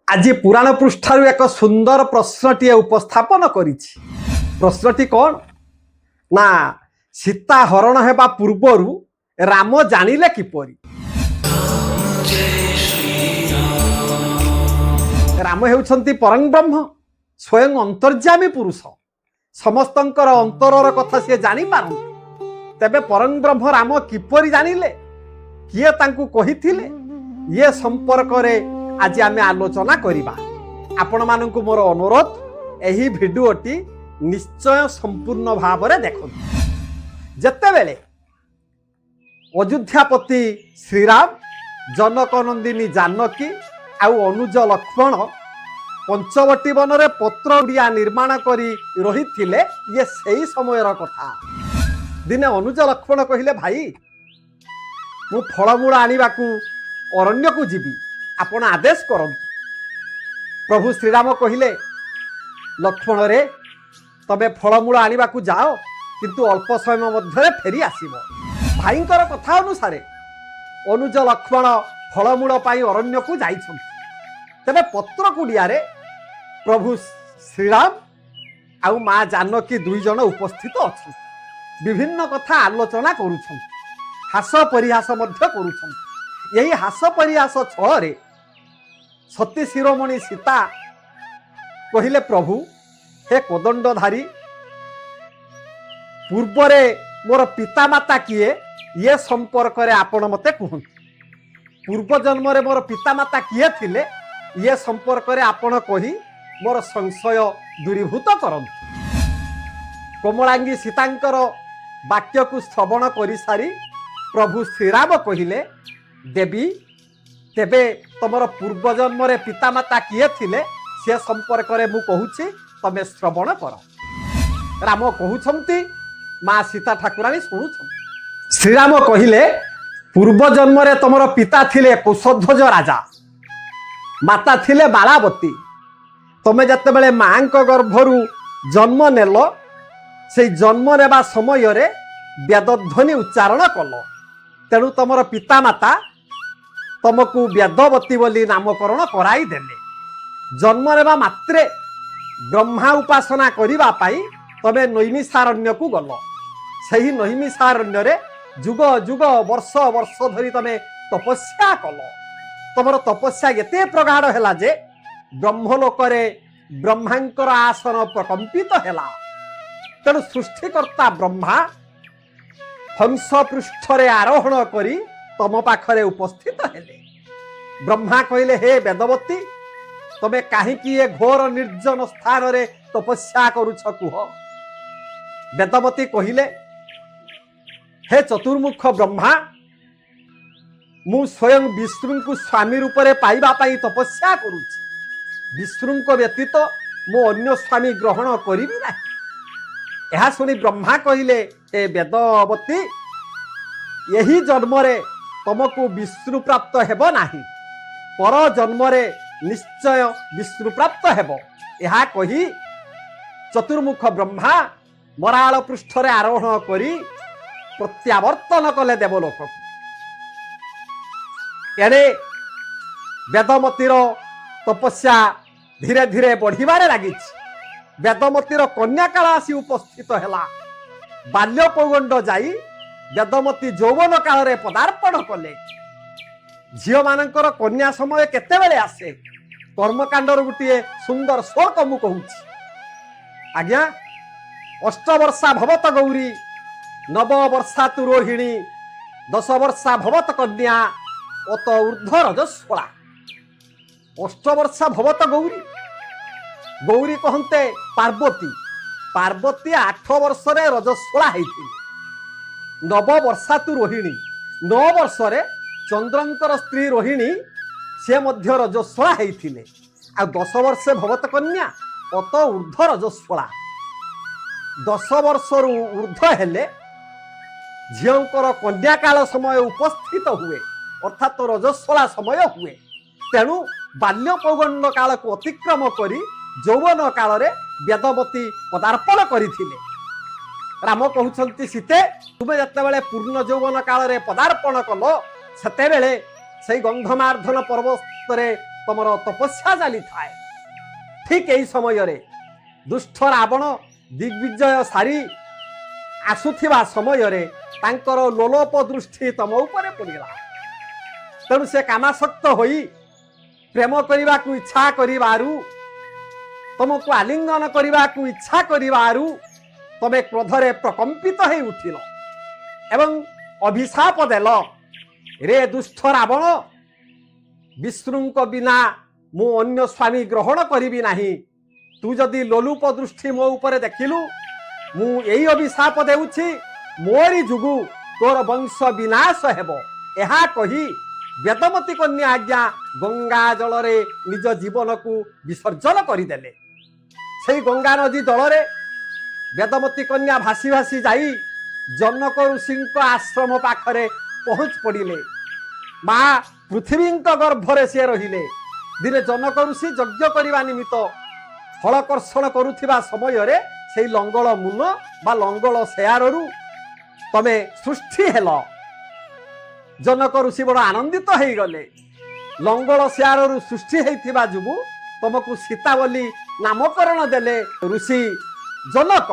आज पुराण पृष्ठार एक सुंदर प्रश्नटी उपस्थापन करिछि। प्रश्नटी कौन ना सीता हरण हेबा पूर्वरु राम जानिले किपरि। राम हेउछंती परम ब्रह्म, स्वयं अंतर्यामी पुरुष, समस्तंकर अंतरर कथा से जानि पारंती। तेबे परम ब्रह्म राम किपरि जानिले, किए तांकु कहिथिले, ये संपर्क रे आज आमे आलोचना करिबा। आपण मानकु मोर अनुरोध, एही भिडियोटी निश्चय संपूर्ण भाव रे देखो। जत्ते बेले अयोध्यापति श्रीराम, जनकनंदिनी जानकी आउ अनुज लक्ष्मण पंचवटी वन रे पत्र उड़िया निर्माण करी रही थिले, ये सही समयर कथा। दिने अनुज लक्ष्मण कहिले, भाई मु फलमूल आनिबाकू अरण्य को जीवी, आपण आदेश करंतु। प्रभु श्रीराम कहिले, लक्ष्मण रे तबे फलमूल आनिबाकू जाओ, किंतु अल्प समय मध्यरे फेरी आसीबो। भाईंकर कथा अनुसार अनुज लक्ष्मण फलमूल पाई अरण्य को जाइछन। तबे पत्र कुडिया रे प्रभु श्रीराम आउ मां जानकी दुई जन उपस्थित अछन। विभिन्न कथा आलोचना करूछन, हास परिहास मध्य करूछन। यही हास परिहास छଳରେ सती शिरोमणि सीता कहिले, प्रभु हे कोदंडधारी, पूर्वरे मोर पिता माता किए, ये संपर्क रे आपण मते कहंतु। पूर्व जन्म रे मोर पिता माता किए थिले, ये संपर्क रे आपण कही मोर संशय दूरीभूत करंतु। कोमलांगी सीतांकर वाक्य को श्रवण करि सारी प्रभु श्रीराम कहिले, देवी तेबे तमर पूर्व जन्म रे पिता माता किए थिले, से संपर्क रे मु कहूछि, तमे श्रवण कर। राम कहउछंती, मां सीता ठाकुरानी सुनुछन। श्रीराम कहिले, पूर्व जन्म रे तमर पिता थिले कुशध्वज राजा, माता थिले बालावती। तमे जते बेले मां को गर्भरु जन्म नेलो, से जन्म नेबा समय रे वेदध्वनि उच्चारण कलो। तेणु तमर पिता माता तुमको वेदवती बोली नामकरण कराई देले। जन्म नेबा मात्रे ब्रह्मा उपासना करिबा पाई तमे नैमिषारण्य को गल। सही नैमिषारण्य रे जुग जुग वर्ष वर्ष धरी तमे तपस्या कल। तमर तपस्या एते प्रगाढ़ हैला जे ब्रह्मलोक रे ब्रह्मांकर आसन प्रकंपित हैला। तेणु सृष्टिकर्ता ब्रह्मा हंस पृष्ठ रे आरोहण करी तम पाखरे उपस्थित हेले। ब्रह्मा कहिले, हे वेदवती, तमे काहेकि ये घोर निर्जन स्थान रे तपस्या करूछ कुह। वेदवती कहिले, हे चतुर्मुख ब्रह्मा, मु स्वयं विष्णु को स्वामी रूप रे पाइबा पाई तपस्या करूछि। विष्णु को व्यतीत मु अन्य स्वामी ग्रहण करिबि नाही। यह सुनी ब्रह्मा कहिले, हे वेदवती, यही जन्म रे तुमको विष्णु प्राप्त हेबो नाही, पर जन्म रे निश्चय विष्णु प्राप्त हेबो। यह कही चतुर्मुख ब्रह्मा मराल पृष्ठ रे आरोहण करी प्रत्यावर्तन कले देवलोक। एने वेदमतीर तपस्या धीरे धीरे बढ़िबारे लागिछि। वेदमतीर कन्या काल आसी उपस्थित हैला। बाल्य पौगंड जाई वेदमती यौवन काल रे पदार्पण कले। झियो मानकर कन्या समय केते बेले आसे, कर्मकांडर गुटिए सुंदर श्लोक मु कहूछि। आज्ञा, 8 वर्षा भवत गौरी, 9 वर्षा तु रोहिणी, 10 वर्षा भवत कन्या, अत ऊर्ध्व रजस्वला। 8 वर्षा भवत गौरी, गौरी कहते पार्वती। पार्वती 8 वर्ष रे रजस्वला हेथिले। 9 वर्षा तु रोहिणी, 9 वर्ष रे चंद्रंकर स्त्री रोहिणी से मध्य रजस्वला हेथिले। आ 10 वर्ष भवत कन्या, अत ऊर्ध्व रजस्वला। 10 वर्ष रु ऊर्ध्व हेले झियंकर कन्या काल समय उपस्थित हुए, अर्थात रजस्वला समय हुए। तेणु बाल्य पौगंड काल को अतिक्रम करी यौवन काल रे वेदवती पदार्पण करिथिले। राम कहउछंती, सीते तुमे जते बेले पूर्ण यौवन काल रे पदार्पण कलो, सेते बेले सेई गंधमार्धन पर्वत रे ତମର ତପସ୍ୟା ଚାଲିଥାଏ। ଠିକ୍ ଏହି ସମୟରେ ଦୁଷ୍ଟ ରାବଣ ଦିଗ୍ବିଜୟ ସାରି ଆସୁଥିବା ସମୟରେ ତାଙ୍କର ଲୋଲୋପ ଦୃଷ୍ଟି ତମ ଉପରେ ପଡ଼ିଲା। ତେଣୁ ସେ କାମାସକ୍ତ ହୋଇ ପ୍ରେମ କରିବାକୁ ଇଚ୍ଛା କରିବାରୁ, ତମକୁ ଆଲିଙ୍ଗନ କରିବାକୁ ଇଚ୍ଛା କରିବାରୁ ତମେ କ୍ରୋଧରେ ପ୍ରକମ୍ପିତ ହେଇ ଉଠିଲ ଏବଂ ଅଭିଶାପ ଦେଲ, ରେ ଦୁଷ୍ଟ ରାବଣ, ବିଷ୍ଣୁଙ୍କ ବିନା ମୁଁ ଅନ୍ୟ ସ୍ୱାମୀ ଗ୍ରହଣ କରିବି ନାହିଁ। ତୁ ଯଦି ଲୋଲୁପ ଦୃଷ୍ଟି ମୋ ଉପରେ ଦେଖିଲୁ, ମୁଁ ଏଇ ଅଭିଶାପ ଦେଉଛି, ମୋରି ଯୋଗୁ ତୋର ବଂଶ ବିନାଶ ହେବ। ଏହା କହି ବେଦମତୀ କନ୍ୟା ଆଜ୍ଞା ଗଙ୍ଗା ଜଳରେ ନିଜ ଜୀବନକୁ ବିସର୍ଜନ କରିଦେଲେ। ସେଇ ଗଙ୍ଗା ନଦୀ ଜଳରେ ବେଦମତୀ କନ୍ୟା ଭାସି ଭାସି ଯାଇ ଜନକ ଋଷିଙ୍କ ଆଶ୍ରମ ପାଖରେ ପହଞ୍ଚ ପଡ଼ିଲେ। ମା ପୃଥିବୀଙ୍କ ଗର୍ଭରେ ସେ ରହିଲେ। ଦିନେ ଜନକ ଋଷି ଯଜ୍ଞ କରିବା ନିମିତ୍ତ ହଳ କର୍ଷଣ କରୁଥିବା ସମୟରେ ସେଇ ଲଙ୍ଗଳ ମୁନ ବା ଲଙ୍ଗଳ ସେୟାରରୁ ତମେ ସୃଷ୍ଟି ହେଲ। ଜନକ ଋଷି ବଡ଼ ଆନନ୍ଦିତ ହେଇଗଲେ। ଲଙ୍ଗଳ ସେୟାରରୁ ସୃଷ୍ଟି ହେଇଥିବା ଯୋଗୁଁ ତମକୁ ସୀତା ବୋଲି ନାମକରଣ ଦେଲେ ଋଷି ଜନକ।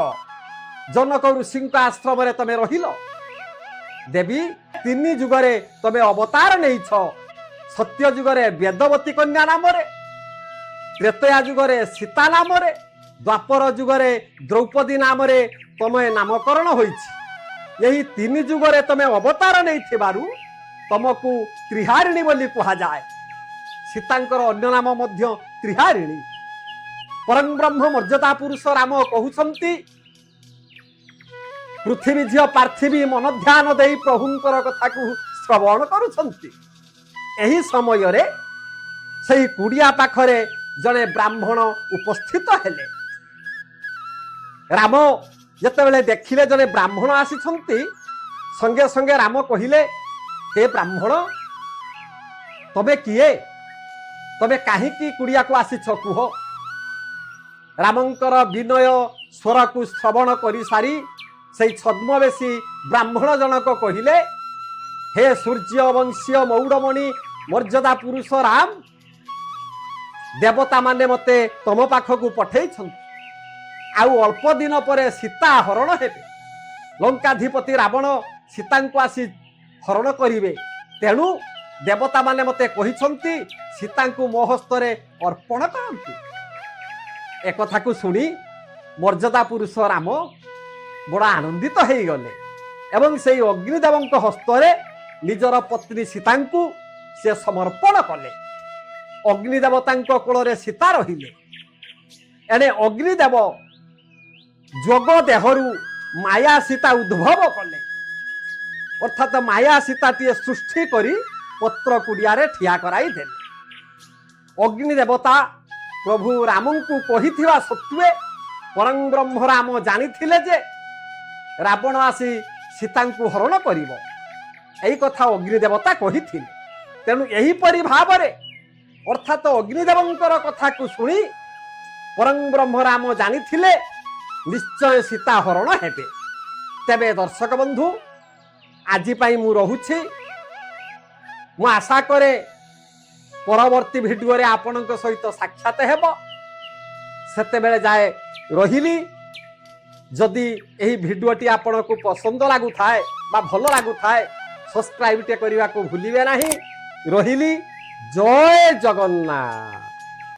ଜନକ ଋଷିଙ୍କ ଆଶ୍ରମରେ ତମେ ରହିଲ। ଦେବୀ, 3 ଯୁଗରେ ତମେ ଅବତାର ନେଇଛ। ସତ୍ୟ ଯୁଗରେ ବେଦବତୀ କନ୍ୟା ନାମରେ, ତ୍ରେତୟା ଯୁଗରେ ସୀତା ନାମରେ, ଦ୍ୱାପର ଯୁଗରେ ଦ୍ରୌପଦୀ ନାମରେ ତମେ ନାମକରଣ ହୋଇଛି। ଏହି 3 ଯୁଗରେ ତମେ ଅବତାର ନେଇଥିବାରୁ ତମକୁ ତ୍ରିହାରିଣୀ ବୋଲି କୁହାଯାଏ। ସୀତାଙ୍କର ଅନ୍ୟ ନାମ ମଧ୍ୟ ତ୍ରିହାରିଣୀ। ପରଂ ବ୍ରହ୍ମ ମର୍ଯ୍ୟାଦା ପୁରୁଷ ରାମ କହୁଛନ୍ତି, ପୃଥିବୀ ଝିଅ ପାର୍ଥିବୀ ମନ ଧ୍ୟାନ ଦେଇ ପ୍ରଭୁଙ୍କର କଥାକୁ ଶ୍ରବଣ କରୁଛନ୍ତି। ଏହି ସମୟରେ ସେହି କୁଡ଼ିଆ ପାଖରେ ଜଣେ ବ୍ରାହ୍ମଣ ଉପସ୍ଥିତ ହେଲେ। ରାମ ଯେତେବେଳେ ଦେଖିଲେ ଜଣେ ବ୍ରାହ୍ମଣ ଆସିଛନ୍ତି, ସଙ୍ଗେ ସଙ୍ଗେ ରାମ କହିଲେ, ହେ ବ୍ରାହ୍ମଣ, ତମେ କିଏ? ତମେ କାହିଁକି କୁଡ଼ିଆକୁ ଆସିଛ କୁହ? ରାମଙ୍କର ବିନୟ ସ୍ୱରକୁ ଶ୍ରବଣ କରିସାରି ସେହି ଛଦ୍ମବେଶୀ ବ୍ରାହ୍ମଣ ଜଣକ କହିଲେ, ହେ ସୂର୍ଯ୍ୟ ବଂଶୀୟ ମୌଡ଼ମଣି ମର୍ଯ୍ୟାଦା ପୁରୁଷ ରାମ, ଦେବତା ମାନେ ମତେ ତମ ପାଖକୁ ପଠେଇଛନ୍ତି। ଆଉ ଅଳ୍ପ ଦିନ ପରେ ସୀତା ହରଣ ହେବେ। ଲଙ୍କାଧିପତି ରାବଣ ସୀତାଙ୍କୁ ଆସି ହରଣ କରିବେ। ତେଣୁ ଦେବତା ମାନେ ମତେ କହିଛନ୍ତି ସୀତାଙ୍କୁ ମୋ ହସ୍ତରେ ଅର୍ପଣ କରନ୍ତୁ। ଏକଥାକୁ ଶୁଣି ମର୍ଯ୍ୟାଦା ପୁରୁଷ ରାମ ବଡ଼ ଆନନ୍ଦିତ ହେଇଗଲେ ଏବଂ ସେହି ଅଗ୍ନିଦେବଙ୍କ ହସ୍ତରେ ନିଜର ପତ୍ନୀ ସୀତାଙ୍କୁ ସେ ସମର୍ପଣ କଲେ। ଅଗ୍ନିଦେବତାଙ୍କ କୋଳରେ ସୀତା ରହିଲେ। ଏଣେ ଅଗ୍ନିଦେବ ଯୋଗ ଦେହରୁ ମାୟା ସୀତା ଉଦ୍ଭବ କଲେ। ଅର୍ଥାତ୍ ମାୟା ସୀତାଟିଏ ସୃଷ୍ଟି କରି ପତ୍ର କୁଡ଼ିଆରେ ଠିଆ କରାଇ ଦେଲେ। ଅଗ୍ନି ଦେବତା ପ୍ରଭୁ ରାମଙ୍କୁ କହିଥିବା ସତ୍ତ୍ୱେ ପରଂ ବ୍ରହ୍ମ ରାମ ଜାଣିଥିଲେ ଯେ ରାବଣ ଆସି ସୀତାଙ୍କୁ ହରଣ କରିବ। ଏହି କଥା ଅଗ୍ନି ଦେବତା କହିଥିଲେ। ତେଣୁ ଏହିପରି ଭାବରେ ଅର୍ଥାତ୍ ଅଗ୍ନିଦେବଙ୍କର କଥାକୁ ଶୁଣି ପରଂ ବ୍ରହ୍ମ ରାମ ଜାଣିଥିଲେ ନିଶ୍ଚୟ ସୀତା ହରଣ ହେବେ। ତେବେ ଦର୍ଶକ ବନ୍ଧୁ, ଆଜି ପାଇଁ ମୁଁ ରହୁଛି। ମୁଁ ଆଶା କରେ ପରବର୍ତ୍ତୀ ଭିଡ଼ିଓରେ ଆପଣଙ୍କ ସହିତ ସାକ୍ଷାତ ହେବ। ସେତେବେଳେ ଯାଏ ରହିଲି। ଯଦି ଏହି ଭିଡ଼ିଓଟି ଆପଣଙ୍କୁ ପସନ୍ଦ ଲାଗୁଥାଏ ବା ଭଲ ଲାଗୁଥାଏ, ସବସ୍କ୍ରାଇବ୍ କରିବାକୁ ଭୁଲିବେ ନାହିଁ। ରହିଲି। ଜୟ ଜଗନ୍ନାଥ।